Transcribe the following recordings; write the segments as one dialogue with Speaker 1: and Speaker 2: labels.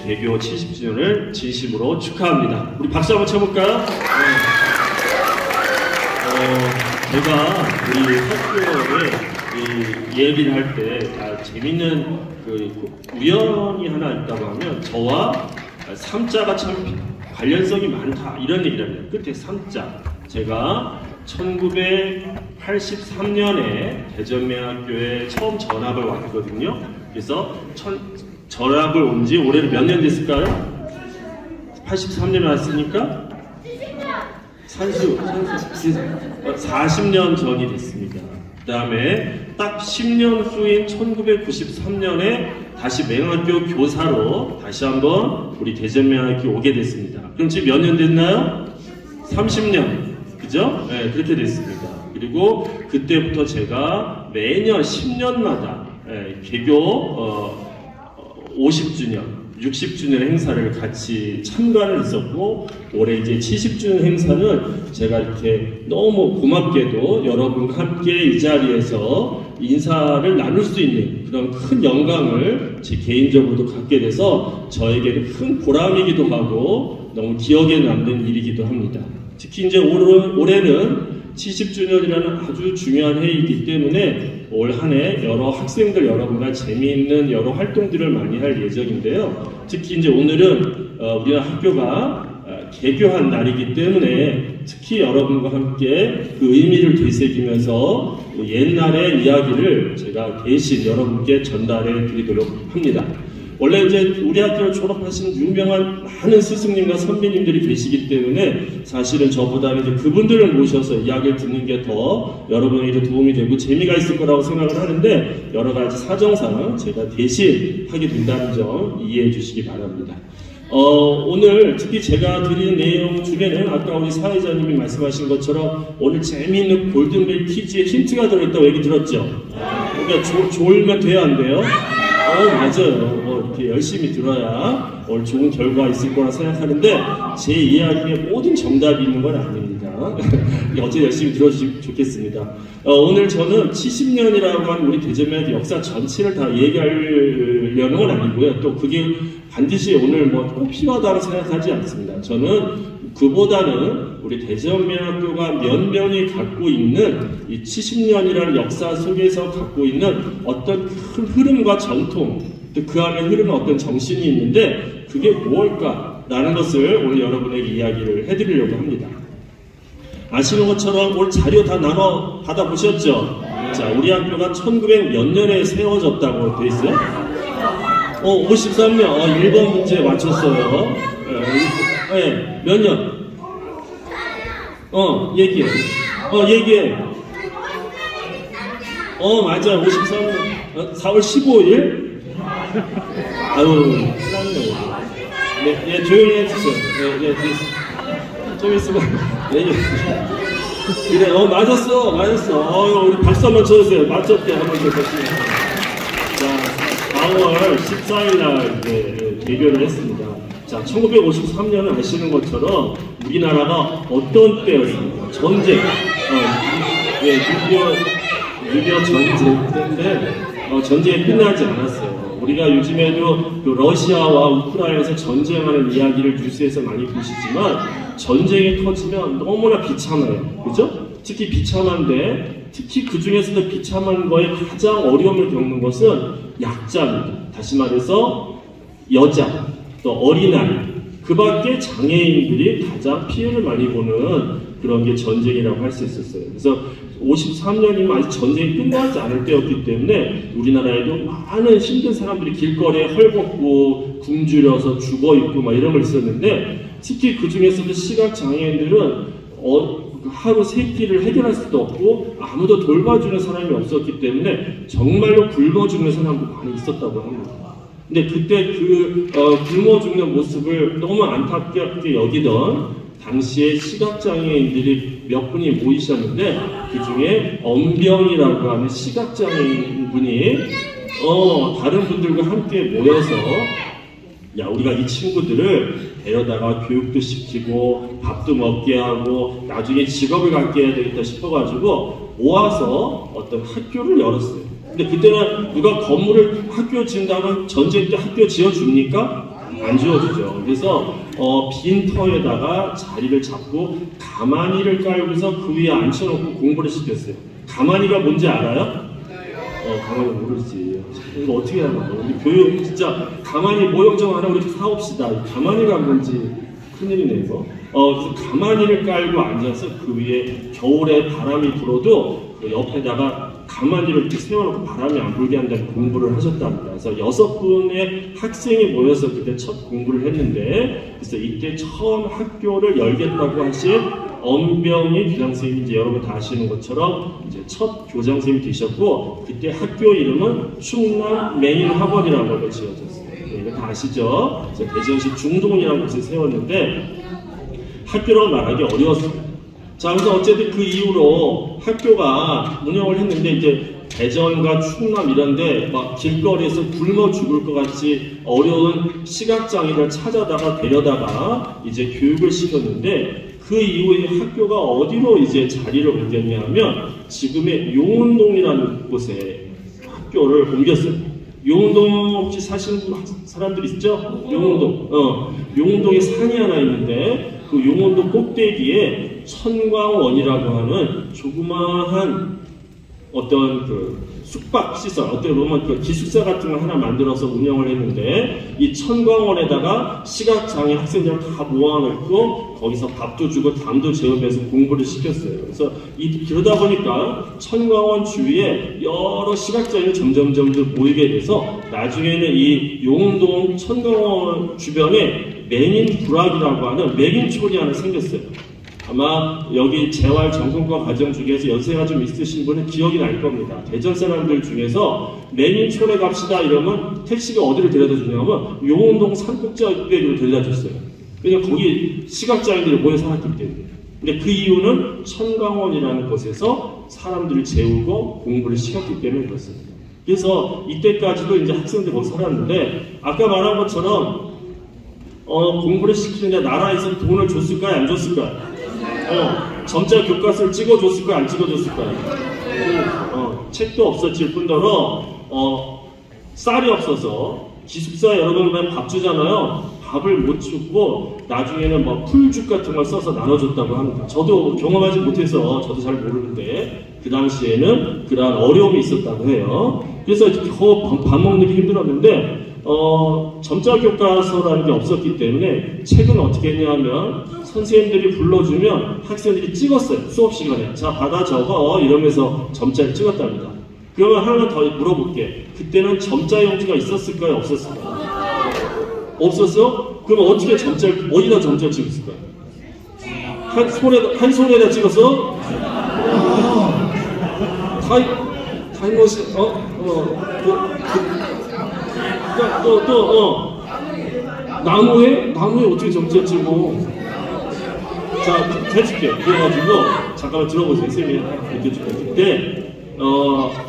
Speaker 1: 개교 70주년을 진심으로 축하합니다. 우리 박수 한번 쳐볼까요? 제가 우리 학교에 예비를 할 때 재밌는 우연이 하나 있다고 하면 저와 삼자가 참 관련성이 많다 이런 얘기를 합니다. 끝에 삼자. 제가 1983년에 대전맹학교에 처음 전학을 왔거든요. 그래서 전학을 온 지 올해는 몇 년 됐을까요? 83년에 왔으니까? 산수 40년 전이 됐습니다. 그 다음에 딱 10년 후인 1993년에 다시 맹학교 교사로 다시 한번 우리 대전맹학교 오게 됐습니다. 그럼 지금 몇 년 됐나요? 30년. 그죠? 네, 그렇게 됐습니다. 그리고 그때부터 제가 매년 10년마다 개교 50주년, 60주년 행사를 같이 참가를 했었고, 올해 이제 70주년 행사는 제가 이렇게 너무 고맙게도 여러분과 함께 이 자리에서 인사를 나눌 수 있는 그런 큰 영광을 제 개인적으로도 갖게 돼서 저에게는 큰 보람이기도 하고 너무 기억에 남는 일이기도 합니다. 특히 이제 올해는 70주년이라는 아주 중요한 해이기 때문에 올 한 해 여러 학생들 여러분과 재미있는 여러 활동들을 많이 할 예정인데요. 특히 이제 오늘은 우리 학교가 개교한 날이기 때문에 특히 여러분과 함께 그 의미를 되새기면서 옛날의 이야기를 제가 대신 여러분께 전달해 드리도록 합니다. 원래 이제 우리 학교를 졸업하신 유명한 많은 스승님과 선배님들이 계시기 때문에 사실은 저보다는 이제 그분들을 모셔서 이야기를 듣는 게 더 여러분에게 도움이 되고 재미가 있을 거라고 생각을 하는데 여러 가지 사정상 제가 대신 하게 된다는 점 이해해 주시기 바랍니다. 오늘 특히 제가 드리는 내용 중에는 아까 우리 사회자님이 말씀하신 것처럼 오늘 재미있는 골든벨 퀴즈에 힌트가 들어있다고 얘기 들었죠? 그러니까 졸면 돼야 안 돼요? 맞아요. 이렇게 열심히 들어야 오늘 좋은 결과가 있을 거라 생각하는데 제 이야기에 모든 정답이 있는 건 아닙니다. 어제 열심히 들어주시면 좋겠습니다. 오늘 저는 70년이라고 하는 우리 대전맹학교 역사 전체를 다 얘기하려는 건 아니고요. 또 그게 반드시 오늘 꼭 필요하다고 생각하지 않습니다. 저는 그보다는 우리 대전맹학교가 면면이 갖고 있는 이 70년이라는 역사 속에서 갖고 있는 어떤 큰 흐름과 전통, 또 그 안에 흐르는 어떤 정신이 있는데 그게 무엇일까라는 것을 오늘 여러분에게 이야기를 해드리려고 합니다. 아시는 것처럼 오늘 자료 다 나눠 받아보셨죠? 자, 우리 학교가 1900 몇 년에 세워졌다고 돼 있어요? 53년. 1번 문제 맞췄어요. 네, 몇 년? 얘기해. 얘기해. 맞아요. 53년. 4월 15일? 아유, 큰일났네. 네, 조용히 해주세요. 네, 좀 있으면, 그래, 맞았어. 우리 박수 한번 쳐주세요. 맞췄대. 한번 더 다시. 자, 4월 14일날 개교를 했습니다. 자, 1953년은 아시는 것처럼 우리나라가 어떤 때였습니까? 전쟁. 6.25 전쟁 때인데, 전쟁이 끝나지 않았어요. 우리가 요즘에도 그 러시아와 우크라이나에서 전쟁하는 이야기를 뉴스에서 많이 보시지만 전쟁이 터지면 너무나 비참해요. 그죠? 특히 비참한데 특히 그 중에서도 비참한 거에 가장 어려움을 겪는 것은 약자입니다. 다시 말해서 여자, 또 어린아이, 그 밖에 장애인들이 가장 피해를 많이 보는 그런 게 전쟁이라고 할 수 있었어요. 그래서 53년이면 아직 전쟁이 끝나지 않을 때였기 때문에 우리나라에도 많은 힘든 사람들이 길거리에 헐벗고 굶주려서 죽어있고 막 이런 걸 있었는데 특히 그 중에서도 시각장애인들은 하루 세 끼를 해결할 수도 없고 아무도 돌봐주는 사람이 없었기 때문에 정말로 굶어 죽는 사람도 많이 있었다고 합니다. 근데 그때 굶어 죽는 모습을 너무 안타깝게 여기던 당시에 시각장애인들이 몇 분이 모이셨는데 그 중에 엄병이라고 하는 시각장애인 분이 다른 분들과 함께 모여서 우리가 이 친구들을 데려다가 교육도 시키고 밥도 먹게 하고 나중에 직업을 갖게 해야 되겠다 싶어가지고 모아서 어떤 학교를 열었어요. 근데 그때는 누가 건물을 학교 지은다면 전쟁 때 학교 지어줍니까? 안 주어지죠. 그래서 빈 터에다가 자리를 잡고 가마니를 깔고서 그 위에 앉혀놓고 공부를 시켰어요. 가마니가 뭔지 알아요? 가만히 모르지. 이거 어떻게 하나? 우리 교육 진짜 가만히 모형 좀 하나 우리 사옵시다. 가만히가 뭔지 큰일이네 이거. 그래서 가만히를 깔고 앉아서 그 위에 겨울에 바람이 불어도 그 옆에다가 가만히를 이렇게 세워놓고 바람이 안 불게 한다는 공부를 하셨답니다. 그래서 6분의 학생이 모여서 그때 첫 공부를 했는데, 그래서 이때 처음 학교를 열겠다고 하신 엄병희 교장선생님이 이제 여러분 다 아시는 것처럼 이제 첫 교장선생님이 되셨고, 그때 학교 이름은 충남 메인학원이라고 지어졌어요. 이거 다 아시죠? 그래서 대전시 중동이라는 곳에 세웠는데 학교라고 말하기 어려웠어요. 자, 그래서 어쨌든 그 이후로 학교가 운영을 했는데 이제 대전과 충남 이런데 막 길거리에서 굶어 죽을 것 같이 어려운 시각장애를 찾아다가 데려다가 이제 교육을 시켰는데 그 이후에 학교가 어디로 이제 자리를 옮겼냐면 지금의 용운동이라는 곳에 학교를 옮겼어요. 용운동 혹시 사시는 사람들 있죠? 용운동. 용운동에 산이 하나 있는데 그 용운동 꼭대기에 천광원이라고 하는 조그마한 어떤 그 숙박시설, 어떻게 보면 그 기숙사 같은 걸 하나 만들어서 운영을 했는데 이 천광원에다가 시각장애 학생들을 다 모아놓고 거기서 밥도 주고 담도 재우면서 공부를 시켰어요. 그래서 그러다 보니까 천광원 주위에 여러 시각장애가 점점 모이게 돼서 나중에는 이 용운동 천광원 주변에 맹인부락이라고 하는 맹인촌이 하나 생겼어요. 아마 여기 재활 전공과 과정 중에서 연세가 좀 있으신 분은 기억이 날 겁니다. 대전 사람들 중에서 맹인촌에 갑시다 이러면 택시가 어디를 데려다 주냐면 용운동 산꼭대기로 데려다 줬어요. 그냥 거기 시각장애인들이 모여 살았기 때문에. 근데 그 이유는 천광원이라는 곳에서 사람들을 재우고 공부를 시켰기 때문에 그렇습니다. 그래서 이때까지도 이제 학생들이 거기 살았는데 아까 말한 것처럼 공부를 시키는데 나라에서 돈을 줬을까요? 안 줬을까요? 점자 교과서를 찍어줬을까요? 안 찍어줬을까요? 책도 없었을 뿐더러 쌀이 없어서 기숙사 여러분 밥 주잖아요. 밥을 못 주고 나중에는 뭐 풀죽 같은 걸 써서 나눠줬다고 합니다. 저도 경험하지 못해서 저도 잘 모르는데 그 당시에는 그러한 어려움이 있었다고 해요. 그래서 겨우 밥 먹는 게 힘들었는데 점자 교과서라는 게 없었기 때문에 책은 어떻게 했냐면 선생님들이 불러주면 학생들이 찍었어요. 수업 시간에. 자, 받아 적어 이러면서 점자를 찍었답니다. 그러면 하나만 더 물어볼게. 그때는 점자 용지가 있었을까요? 없었을까요? 없었어? 그럼 어떻게 점자를 어디다 점자 찍었을까요? 한 손에다 찍어서 타임머신 나무에 어떻게 점자 찍어? 자, 해줄게. 그래가지고 잠깐만 들어보세요. 선생님이 이렇게 줄게요. 그때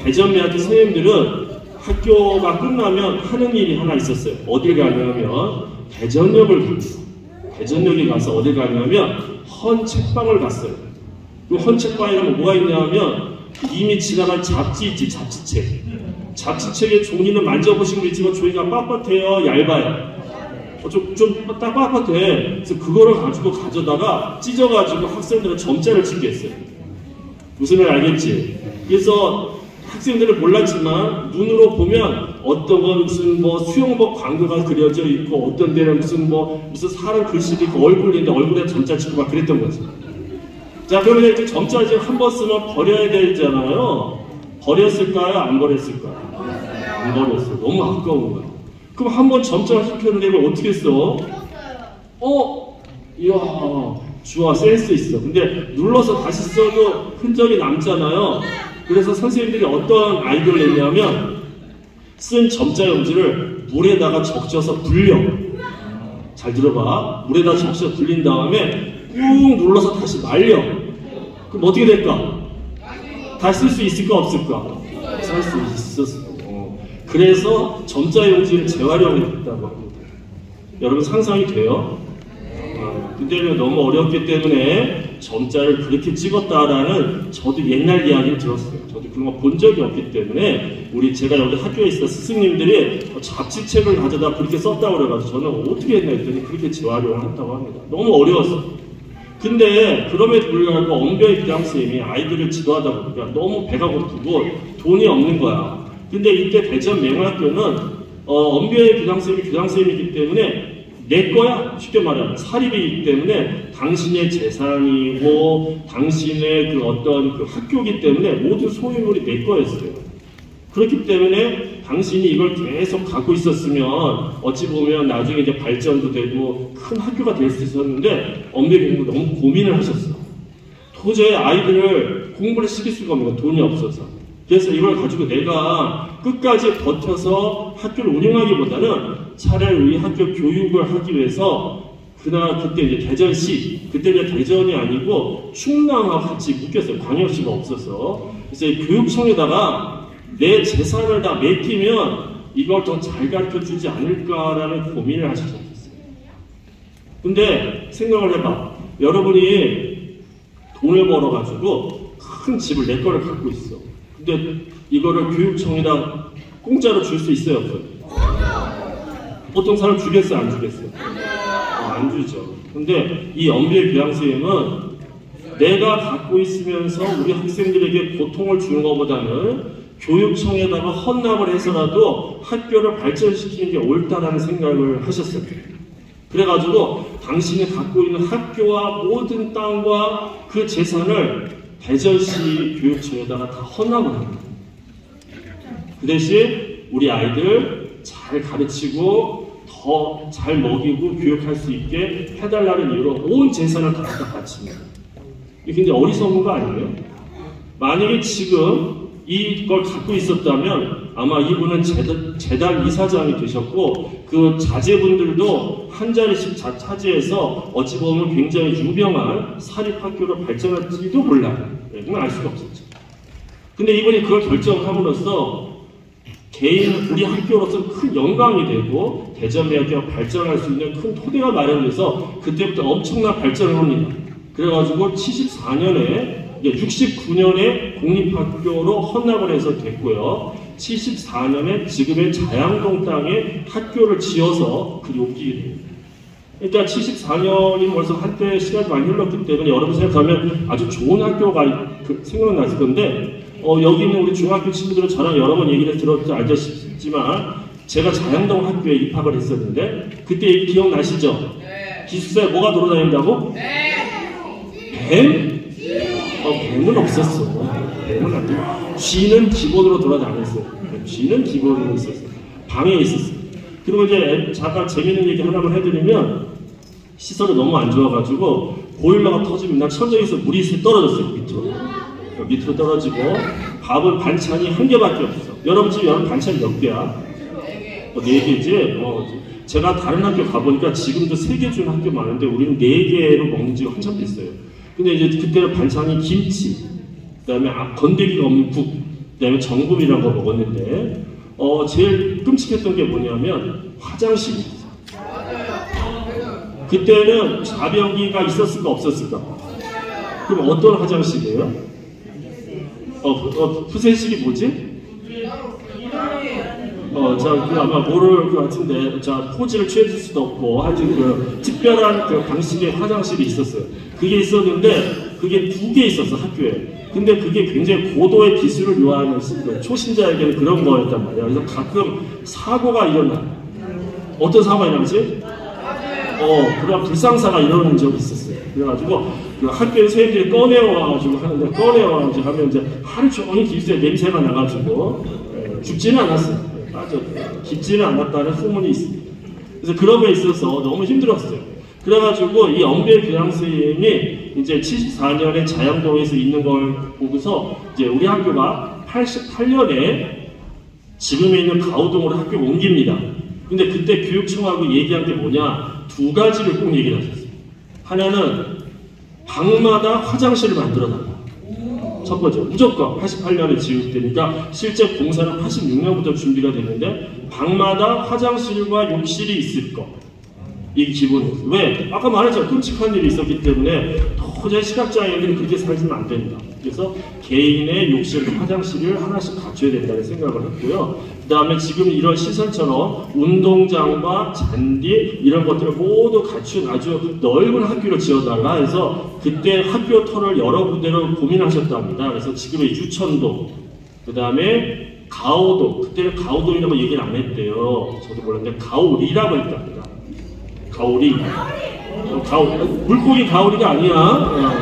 Speaker 1: 대전매학교 선생님들은 학교가 끝나면 하는 일이 하나 있었어요. 어딜 가냐면 대전역에 가서 어딜 가냐면 헌책방을 갔어요. 그 헌책방에 가면 뭐가 있냐면 이미 지나간 잡지 있지, 잡지책. 잡지책의 종이는 만져보신 분 있지만 종이가 빳빳해요, 얇아요. 좀 딱 빳빳해. 그래서 그거를 가지고 가져다가 찢어가지고 학생들은 점자를 찍게 했어요. 무슨 말 알겠지? 그래서 학생들은 몰랐지만 눈으로 보면 어떤 건 무슨 뭐 수영복 광고가 그려져 있고 어떤 데는 무슨 사람 글씨도 있고 얼굴인데 얼굴에 점자 찍고 막 그랬던 거지. 자, 그러면 이제 점자 지금 한 번 쓰면 버려야 되잖아요. 버렸을까요? 안 버렸을까요? 안 버렸어요. 너무 아까운 거야. 그럼 한 번 점자를 시켰는데 이걸 어떻게 써? 이야, 좋아, 센스 있어. 근데 눌러서 다시 써도 흔적이 남잖아요. 그래서 선생님들이 어떤 아이디어를 냈냐면 쓴 점자 용지를 물에다가 적셔서 불려. 잘 들어봐. 물에다 적셔서 불린 다음에 꾹 눌러서 다시 말려. 그럼 어떻게 될까? 다시 쓸 수 있을까 없을까? 쓸 수 있었어. 그래서 점자 용지를 재활용했다고 합니다. 여러분 상상이 돼요? 그때는 너무 어려웠기 때문에 점자를 그렇게 찍었다라는 저도 옛날 이야기를 들었어요. 저도 그런 거 본 적이 없기 때문에 제가 여기 학교에 있었던 스승님들이 잡지책을 가져다 그렇게 썼다고 그래가지고 저는 어떻게 했나 했더니 그렇게 재활용을 했다고 합니다. 너무 어려웠어요. 근데 그럼에도 불구하고 엄별히 교장선생님이 아이들을 지도하다 보니까 너무 배가 고프고 돈이 없는 거야. 근데 이때 대전 맹학교는 엄별히 교장선생님이기 때문에 내 거야. 쉽게 말하면 사립이기 때문에 당신의 재산이고 당신의 그 어떤 그 학교이기 때문에 모든 소유물이 내 거였어요. 그렇기 때문에 당신이 이걸 계속 갖고 있었으면 어찌 보면 나중에 이제 발전도 되고 큰 학교가 될 수 있었는데 엄밀히 너무 고민을 하셨어. 도저히 아이들을 공부를 시킬 수가 없는 거야. 돈이 없어서. 그래서 이걸 가지고 내가 끝까지 버텨서 학교를 운영하기보다는 차라리 우리 학교 교육을 하기 위해서 그때 이제 대전시, 그때 이제 대전이 아니고 충남하고 같이 묶였어요. 광역시가 없어서. 그래서 이 교육청에다가 내 재산을 다 맡기면 이걸 더 잘 가르쳐 주지 않을까라는 고민을 하시지 않겠어요. 근데 생각을 해봐. 여러분이 돈을 벌어가지고 큰 집을 내 거를 갖고 있어. 근데 이거를 교육청에다 공짜로 줄 수 있어요, 없어요? 보통 사람 주겠어요, 안 주겠어요? 안 주죠. 근데 이 엄별 교양선생님은 내가 갖고 있으면서 우리 학생들에게 고통을 주는 것보다는 교육청에다가 헌납을 해서라도 학교를 발전시키는 게 옳다라는 생각을 하셨어요. 그래가지고 당신이 갖고 있는 학교와 모든 땅과 그 재산을 대전시 교육청에다가 다 헌납을 합니다. 그 대신 우리 아이들 잘 가르치고 더 잘 먹이고 교육할 수 있게 해달라는 이유로 온 재산을 다 바칩니다. 이게 굉장히 어리석은 거 아니에요? 만약에 지금 이걸 갖고 있었다면 아마 이분은 재단 이사장이 되셨고 그 자제분들도 한 자리씩 차지해서 어찌 보면 굉장히 유명한 사립학교로 발전할지도 몰라요. 그건 알 수가 없었죠. 근데 이분이 그걸 결정함으로써 우리 학교로서 큰 영광이 되고 대전대학교가 발전할 수 있는 큰 토대가 마련돼서 그때부터 엄청난 발전을 합니다. 그래가지고 74년에 69년에 공립학교로 헌납을 해서 됐고요. 74년에 지금의 자양동 땅에 학교를 지어서 그리 옮기게 됩니다. 일단 74년이 벌써 한때 시간이 많이 흘렀기 때문에 여러분 생각하면 아주 좋은 학교가 생각났을 건데 여기는 우리 중학교 친구들은 저랑 여러 번 얘기를 들어도 알다시피지만 제가 자양동 학교에 입학을 했었는데 그때 기억나시죠? 네. 기숙사에 뭐가 돌아다닌다고? 네. 뱀? 뱀은 없었어. 뱀은 안 돼. 쥐는 기본으로 돌아다녔어요. 쥐는 기본으로 있었어. 방에 있었어. 그리고 이제 잠깐 재밌는 얘기 하나만 해드리면 시설이 너무 안 좋아가지고 보일러가 터지면 나 천장에서 물이 떨어졌어요. 밑으로 떨어지고 밥은 반찬이 한 개밖에 없어. 여러분 집 여러분 반찬이 몇 개야? 4개지? 제가 다른 학교 가보니까 지금도 3개 주는 학교 많은데 우리는 4개로 먹는 지가 한참 됐어요. 근데 이제 그때는 반찬이 김치, 그 다음에 건더기가 없는 국, 그 다음에 정금이라는 거 먹었는데 제일 끔찍했던 게 뭐냐면 화장실입니다. 그때는 자변기가 있었을까 없었을까? 그럼 어떤 화장실이에요? 푸세식이 뭐지? 아마 모를 것 같은데, 포즈를 취해줄 수도 없고, 하여튼 특별한 방식의 화장실이 있었어요. 그게 있었는데, 그게 2개 있었어, 학교에. 근데 그게 굉장히 고도의 기술을 요하는 초신자에게는 그런 거였단 말이야. 그래서 가끔 사고가 일어나. 어떤 사고가 일어나지? 그런 불상사가 일어나는 적이 있었어요. 그래가지고, 학교에 선생님들이 꺼내와가지고 하는데, 꺼내와가지고 하면 이제 하루 종일 기숙사에 냄새가 나가지고, 죽지는 않았어요. 깊지는 않았다는 소문이 있습니다. 그래서 그런 거에 있어서 너무 힘들었어요. 그래가지고 이 엄별 교양선생님이 이제 74년에 자양동에서 있는 걸 보고서 이제 우리 학교가 88년에 지금에 있는 가우동으로 학교를 옮깁니다. 근데 그때 교육청하고 얘기한 게 뭐냐? 2가지를 꼭 얘기를 하셨어요. 하나는 방마다 화장실을 만들어달라. 첫 번째, 무조건 88년에 지급되니까 실제 공사는 86년부터 준비가 됐는데 방마다 화장실과 욕실이 있을 것. 이 기분. 왜? 아까 말했잖아요. 끔찍한 일이 있었기 때문에 도저히 시각장애인들은 그렇게 살지는 안 된다. 그래서 개인의 욕실, 화장실을 하나씩 갖춰야 된다는 생각을 했고요. 그 다음에 지금 이런 시설처럼 운동장과 잔디 이런 것들을 모두 갖춘 아주 넓은 학교를 지어달라 해서 그때 학교 터를 여러 군데로 고민하셨답니다. 그래서 지금의 유천동, 그 다음에 가오동, 그때는 가오동이라고 얘기를 안 했대요. 저도 몰랐는데 가오리라고 했답니다. 가오리. 물고기 가오리가 아니야.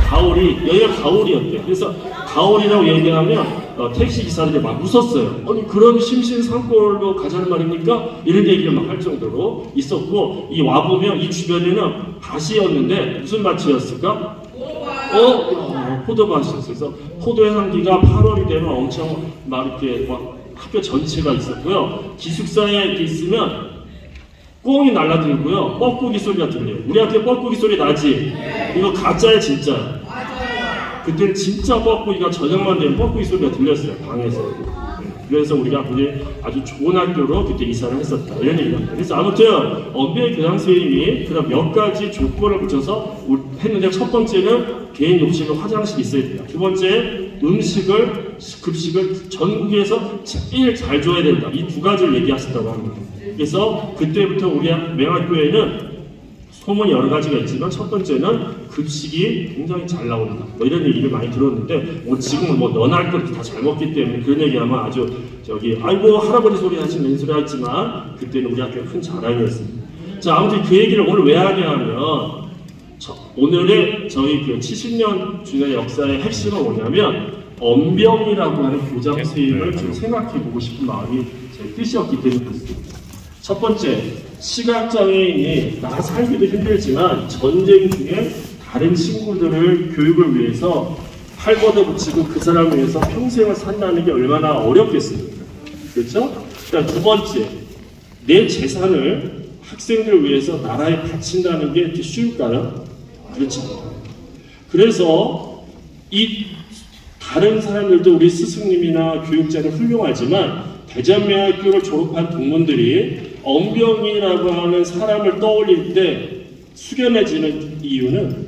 Speaker 1: 가오리. 여기가 가오리였대. 그래서 가오리라고 얘기하면 택시 기사들이 막 웃었어요. 아니 그런 심신상골로 가자는 말입니까? 이런 얘기를 막 할 정도로 있었고, 이 와보면 이 주변에는 밭이었는데 무슨 밭이었을까? 포도밭이었어요. 그래서 포도의 향기가 8월이 되면 엄청 막 이렇게 막 학교 전체가 있었고요. 기숙사에 있으면 꽁이 날라들고요. 뻐꾸기 소리가 들려요. 우리 학교에 뻐꾸기 소리 나지? 이거 가짜야 진짜? 그때는 진짜 뻐꾸기가 저녁만 되면 뻐꾸기 소리가 들렸어요. 방에서. 그래서 우리가 아주 좋은 학교로 그때 이사를 했었다. 이런 얘기입니다. 그래서 아무튼 엄비의 교장 선생님이 그런 몇 가지 조건을 붙여서 했는데, 첫 번째는 개인 욕실과 화장실이 있어야 된다. 두 번째, 음식을, 급식을 전국에서 제일 잘 줘야 된다. 이 두 가지를 얘기하셨다고 합니다. 그래서 그때부터 우리 매학교에는 소문이 여러 가지가 있지만, 첫 번째는 급식이 굉장히 잘 나온다. 뭐 이런 얘기를 많이 들었는데, 지금은 뭐 너나 할 것 다 잘 먹기 때문에 그런 얘기하면 아주 아이고 할아버지 소리 하시는 맹 소리 하지만, 그때는 우리 학교의 큰 자랑이었습니다. 자, 아무튼 그 얘기를 오늘 왜 하냐면, 오늘의 저희 그 70년 주년 역사의 핵심은 뭐냐면, 엄병이라고 하는 교장 선생님을 좀 생각해 보고 싶은 마음이 제 뜻이었기 때문에 그렇습니다. 첫 번째, 시각장애인이 나 살기도 힘들지만 전쟁 중에 다른 친구들을 교육을 위해서 팔 걷어붙이고 그 사람을 위해서 평생을 산다는 게 얼마나 어렵겠습니까? 그렇죠? 그러니까 두 번째, 내 재산을 학생들을 위해서 나라에 바친다는 게 이렇게 쉬울까요? 그렇지 않아요. 그래서 이 다른 사람들도 우리 스승님이나 교육자는 훌륭하지만 대전매학교를 졸업한 동문들이 엄병이라고 하는 사람을 떠올릴 때 숙연해지는 이유는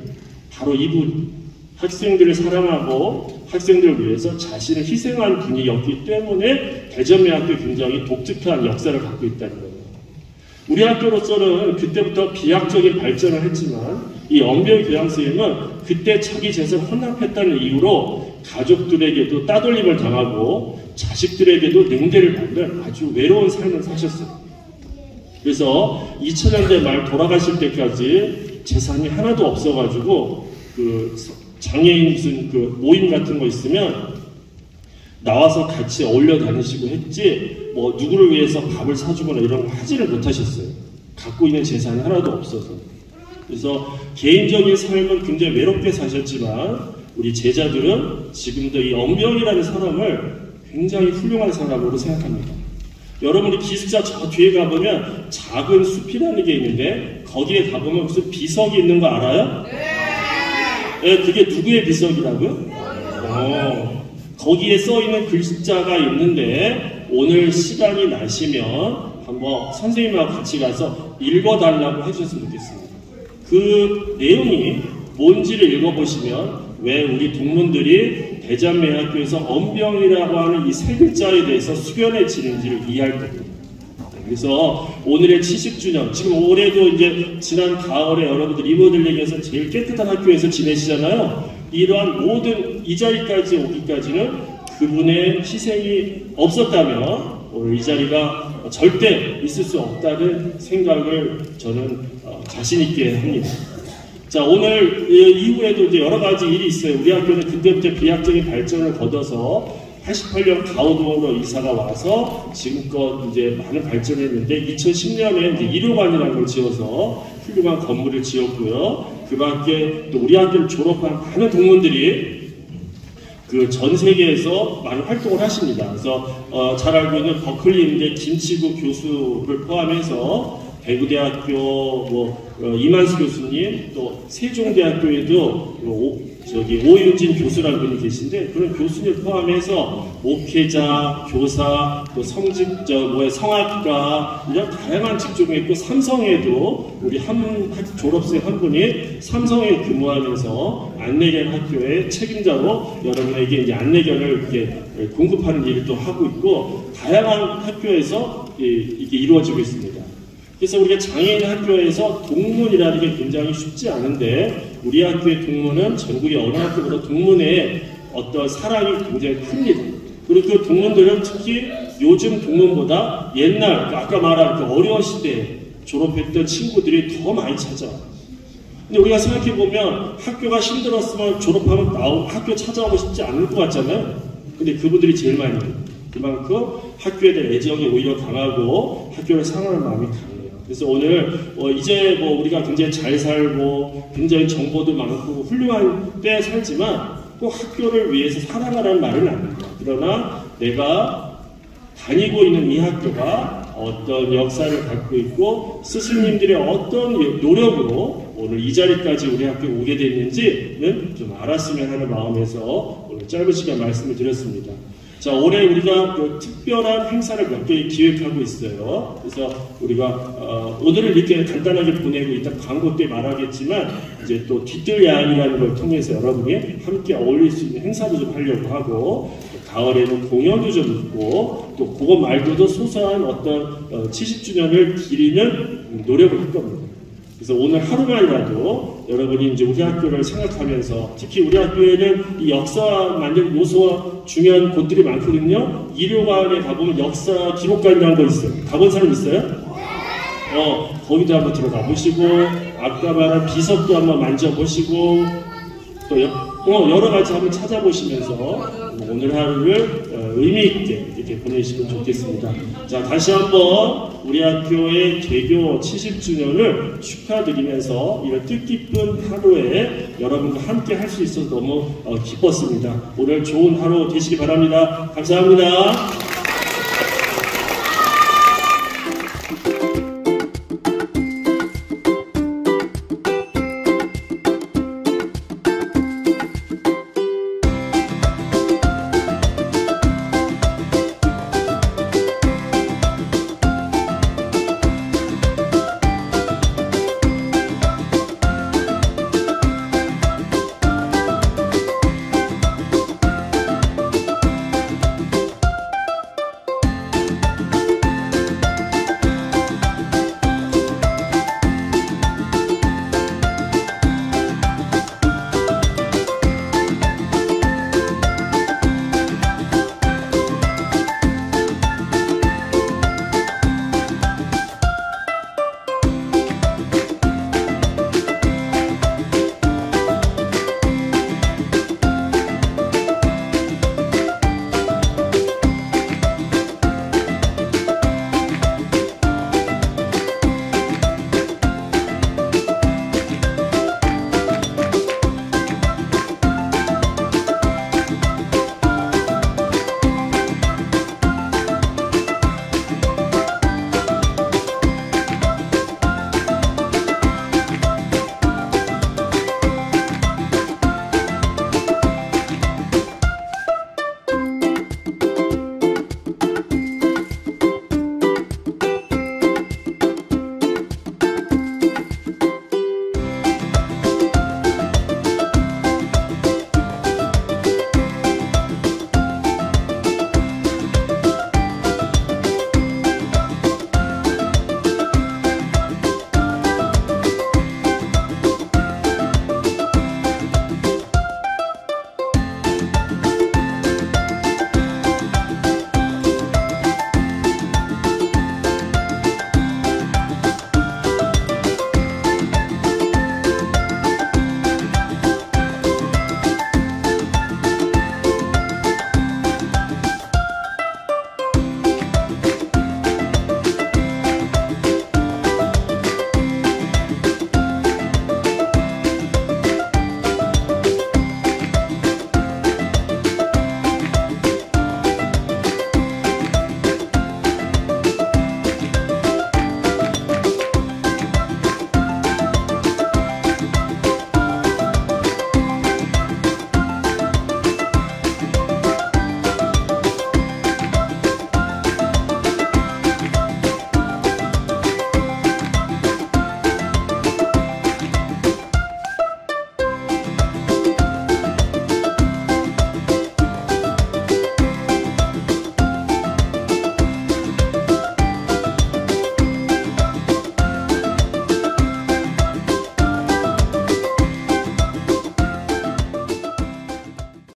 Speaker 1: 바로 이분, 학생들을 사랑하고 학생들을 위해서 자신을 희생한 분이었기 때문에 대전매학교 굉장히 독특한 역사를 갖고 있다는 거예요. 우리 학교로서는 그때부터 비약적인 발전을 했지만 이 엄병 교장선생님은 그때 자기 재산을 헌납했다는 이유로 가족들에게도 따돌림을 당하고 자식들에게도 냉대를 받는 아주 외로운 삶을 사셨어요. 그래서 2000년대 말 돌아가실 때까지 재산이 하나도 없어가지고 그 장애인 무슨 그 모임 같은 거 있으면 나와서 같이 어울려 다니시고 했지 뭐 누구를 위해서 밥을 사주거나 이런 거 하지를 못하셨어요. 갖고 있는 재산이 하나도 없어서. 그래서 개인적인 삶은 굉장히 외롭게 사셨지만 우리 제자들은 지금도 이 엄병이라는 사람을 굉장히 훌륭한 사람으로 생각합니다. 여러분이 기숙사 저 뒤에 가보면 작은 숲이라는 게 있는데 거기에 가보면 무슨 비석이 있는 거 알아요? 네, 그게 누구의 비석이라고요? 거기에 써있는 글자가 있는데 오늘 시간이 나시면 한번 선생님하고 같이 가서 읽어달라고 해주셨으면 좋겠습니다. 그 내용이 뭔지를 읽어보시면 왜 우리 동문들이 대전매학교에서 엄병이라고 하는 이 세 글자에 대해서 숙연해지는지를 이해할 겁니다. 그래서 오늘의 70주년, 지금 올해도 이제 지난 가을에 여러분들 리모델링에서 제일 깨끗한 학교에서 지내시잖아요. 이러한 모든 이 자리까지 오기까지는 그분의 희생이 없었다면 오늘 이 자리가 절대 있을 수 없다는 생각을 저는 자신있게 합니다. 자, 오늘 이후에도 이제 여러 가지 일이 있어요. 우리 학교는 그때부터 비약적인 발전을 거둬서 88년 가오동으로 이사가 와서 지금껏 이제 많은 발전을 했는데 2010년에 이제 의료관이라는 걸 지어서 훌륭한 건물을 지었고요. 그 밖에 또 우리 학교를 졸업한 많은 동문들이 그 전 세계에서 많은 활동을 하십니다. 그래서 잘 알고 있는 버클리 임대 김치구 교수를 포함해서 대구대학교, 뭐 이만수 교수님, 또 세종대학교에도 오윤진 교수라는 분이 계신데, 그런 교수님 포함해서 목회자, 교사, 또 성악가, 이런 다양한 직종이 있고, 삼성에도 우리 졸업생 한 분이 삼성에 근무하면서 안내견 학교의 책임자로 여러분에게 이제 안내견을 이렇게 공급하는 일을 또 하고 있고, 다양한 학교에서 이게 이루어지고 있습니다. 그래서 우리가 장애인 학교에서 동문이라는 게 굉장히 쉽지 않은데, 우리 학교의 동문은 전국의 어느 학교보다 동문의 어떤 사랑이 굉장히 큽니다. 그리고 그 동문들은 특히 요즘 동문보다 옛날, 아까 말한 그 어려운 시대에 졸업했던 친구들이 더 많이 찾아와요. 근데 우리가 생각해보면 학교가 힘들었으면 졸업하면 학교 찾아오고 싶지 않을 것 같잖아요. 근데 그분들이 제일 많이 해요. 그만큼 학교에 대한 애정이 오히려 강하고 학교를 사랑하는 마음이 강해요. 그래서 오늘 이제 우리가 굉장히 잘 살고 굉장히 정보도 많고 훌륭한 때 살지만 꼭 학교를 위해서 사랑하라는 말은 아닙니다. 그러나 내가 다니고 있는 이 학교가 어떤 역사를 갖고 있고 스승님들의 어떤 노력으로 오늘 이 자리까지 우리 학교에 오게 됐는지는 좀 알았으면 하는 마음에서 오늘 짧은 시간 말씀을 드렸습니다. 자, 올해 우리가 특별한 행사를 몇 개 기획하고 있어요. 그래서 우리가 오늘을 이렇게 간단하게 보내고 이따 광고 때 말하겠지만 이제 또 뒤뜰 야행이라는 걸 통해서 여러분이 함께 어울릴 수 있는 행사도 좀 하려고 하고, 가을에는 공연도 좀 있고, 또 그거 말고도 소소한 어떤 70주년을 기리는 노력을 할 겁니다. 그래서 오늘 하루만이라도 여러분이 이제 우리 학교를 생각하면서, 특히 우리 학교에는 이 역사 만든 요소와 중요한 곳들이 많거든요. 이료관에 가보면 역사 기록관이라는 거 있어요. 가본 사람 있어요? 거기도 한번 들어가 보시고, 아까 말한 비석도 한번 만져보시고, 또 여러 가지 한번 찾아보시면서 오늘 하루를 의미있게 이렇게 보내시면 좋겠습니다. 자, 다시 한번 우리 학교의 개교 70주년을 축하드리면서 이런 뜻깊은 하루에 여러분과 함께 할 수 있어서 너무 기뻤습니다. 오늘 좋은 하루 되시기 바랍니다. 감사합니다.